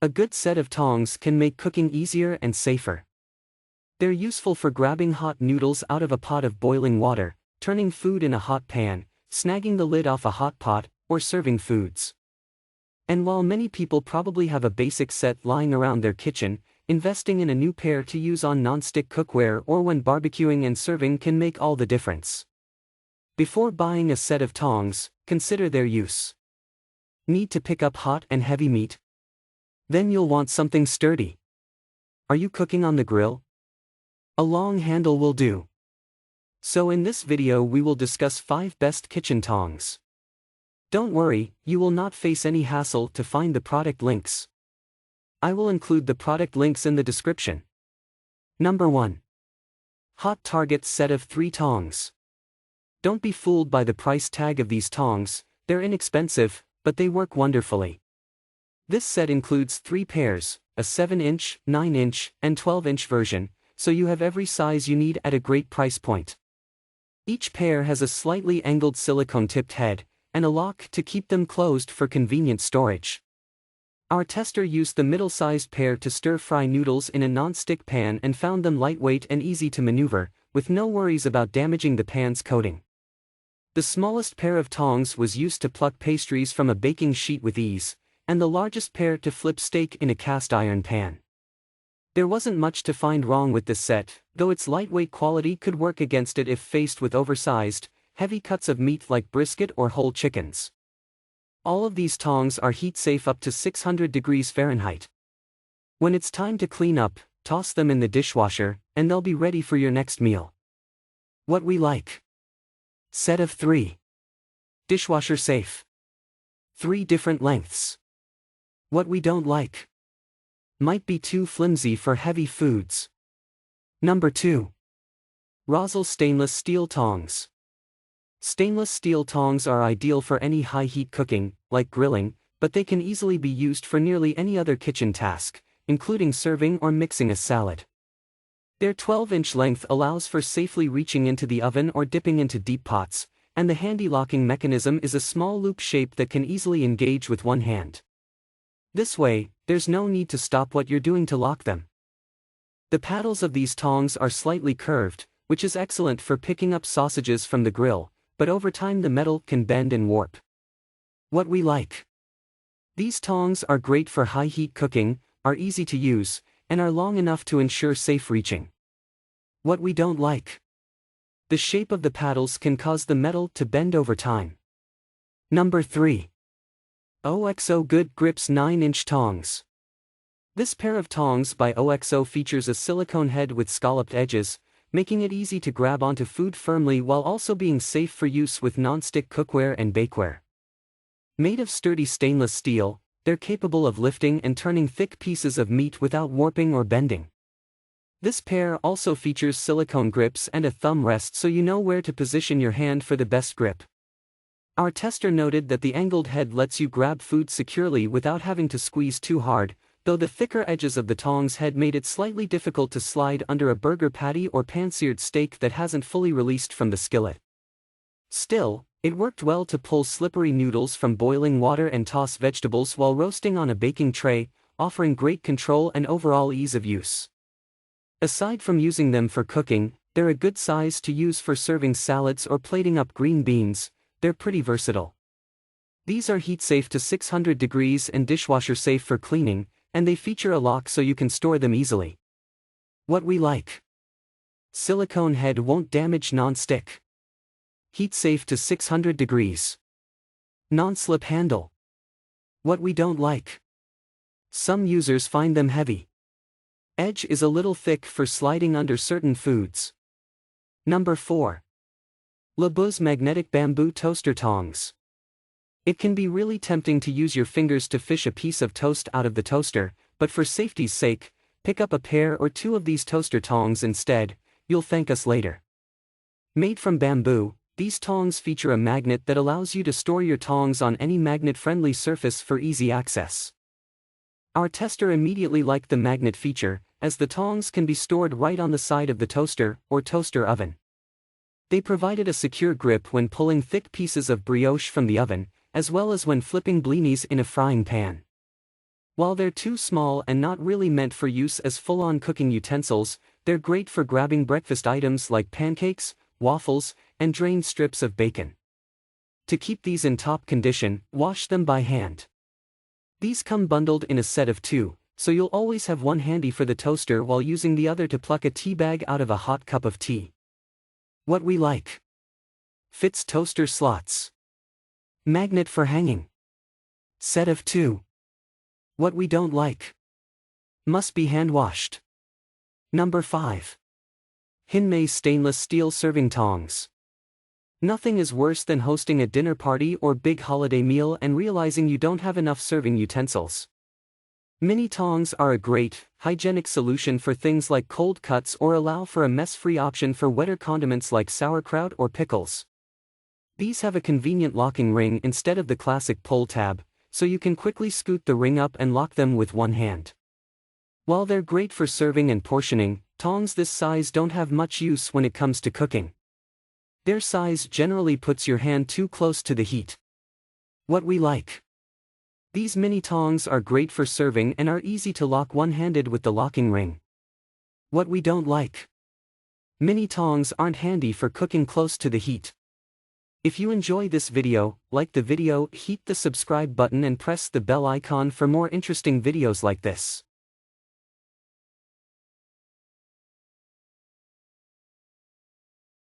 A good set of tongs can make cooking easier and safer. They're useful for grabbing hot noodles out of a pot of boiling water, turning food in a hot pan, snagging the lid off a hot pot, or serving foods. And while many people probably have a basic set lying around their kitchen, investing in a new pair to use on non-stick cookware or when barbecuing and serving can make all the difference. Before buying a set of tongs, consider their use. Need to pick up hot and heavy meat? Then you'll want something sturdy. Are you cooking on the grill? A long handle will do. So in this video we will discuss 5 best kitchen tongs. Don't worry, you will not face any hassle to find the product links. I will include the product links in the description. Number 1. Hot Target Set of 3 Tongs. Don't be fooled by the price tag of these tongs, they're inexpensive, but they work wonderfully. This set includes 3 pairs, a 7-inch, 9-inch, and 12-inch version, so you have every size you need at a great price point. Each pair has a slightly angled silicone-tipped head, and a lock to keep them closed for convenient storage. Our tester used the middle-sized pair to stir-fry noodles in a non-stick pan and found them lightweight and easy to maneuver, with no worries about damaging the pan's coating. The smallest pair of tongs was used to pluck pastries from a baking sheet with ease, and the largest pair to flip steak in a cast-iron pan. There wasn't much to find wrong with this set, though its lightweight quality could work against it if faced with oversized, heavy cuts of meat like brisket or whole chickens. All of these tongs are heat-safe up to 600 degrees Fahrenheit. When it's time to clean up, toss them in the dishwasher, and they'll be ready for your next meal. What we like. Set of 3. Dishwasher safe. 3 different lengths. What we don't like. Might be too flimsy for heavy foods. Number 2. Rösle Stainless Steel Tongs. Stainless steel tongs are ideal for any high-heat cooking, like grilling, but they can easily be used for nearly any other kitchen task, including serving or mixing a salad. Their 12-inch length allows for safely reaching into the oven or dipping into deep pots, and the handy locking mechanism is a small loop shape that can easily engage with one hand. This way, there's no need to stop what you're doing to lock them. The paddles of these tongs are slightly curved, which is excellent for picking up sausages from the grill, but over time the metal can bend and warp. What we like. These tongs are great for high-heat cooking, are easy to use, and are long enough to ensure safe reaching. What we don't like. The shape of the paddles can cause the metal to bend over time. Number 3. OXO Good Grips 9-inch Tongs. This pair of tongs by OXO features a silicone head with scalloped edges, making it easy to grab onto food firmly while also being safe for use with non-stick cookware and bakeware. Made of sturdy stainless steel, they're capable of lifting and turning thick pieces of meat without warping or bending. This pair also features silicone grips and a thumb rest so you know where to position your hand for the best grip. Our tester noted that the angled head lets you grab food securely without having to squeeze too hard, though the thicker edges of the tongs head made it slightly difficult to slide under a burger patty or pan-seared steak that hasn't fully released from the skillet. Still, it worked well to pull slippery noodles from boiling water and toss vegetables while roasting on a baking tray, offering great control and overall ease of use. Aside from using them for cooking, they're a good size to use for serving salads or plating up green beans. They're pretty versatile. These are heat-safe to 600 degrees and dishwasher-safe for cleaning, and they feature a lock so you can store them easily. What we like. Silicone head won't damage non-stick. Heat-safe to 600 degrees. Non-slip handle. What we don't like. Some users find them heavy. Edge is a little thick for sliding under certain foods. Number 4. Laboos Magnetic Bamboo Toaster Tongs. It can be really tempting to use your fingers to fish a piece of toast out of the toaster, but for safety's sake, pick up a pair or 2 of these toaster tongs instead. You'll thank us later. Made from bamboo, these tongs feature a magnet that allows you to store your tongs on any magnet-friendly surface for easy access. Our tester immediately liked the magnet feature, as the tongs can be stored right on the side of the toaster or toaster oven. They provided a secure grip when pulling thick pieces of brioche from the oven, as well as when flipping blinis in a frying pan. While they're too small and not really meant for use as full-on cooking utensils, they're great for grabbing breakfast items like pancakes, waffles, and drained strips of bacon. To keep these in top condition, wash them by hand. These come bundled in a set of 2, so you'll always have one handy for the toaster while using the other to pluck a tea bag out of a hot cup of tea. What we like. Fits toaster slots. Magnet for hanging. Set of 2. What we don't like. Must be hand-washed. Number 5. HINMAY stainless steel serving tongs. Nothing is worse than hosting a dinner party or big holiday meal and realizing you don't have enough serving utensils. Mini tongs are a great, hygienic solution for things like cold cuts or allow for a mess-free option for wetter condiments like sauerkraut or pickles. These have a convenient locking ring instead of the classic pull tab, so you can quickly scoot the ring up and lock them with one hand. While they're great for serving and portioning, tongs this size don't have much use when it comes to cooking. Their size generally puts your hand too close to the heat. What we like. These mini tongs are great for serving and are easy to lock one-handed with the locking ring. What we don't like. Mini tongs aren't handy for cooking close to the heat. If you enjoy this video, like the video, hit the subscribe button and press the bell icon for more interesting videos like this.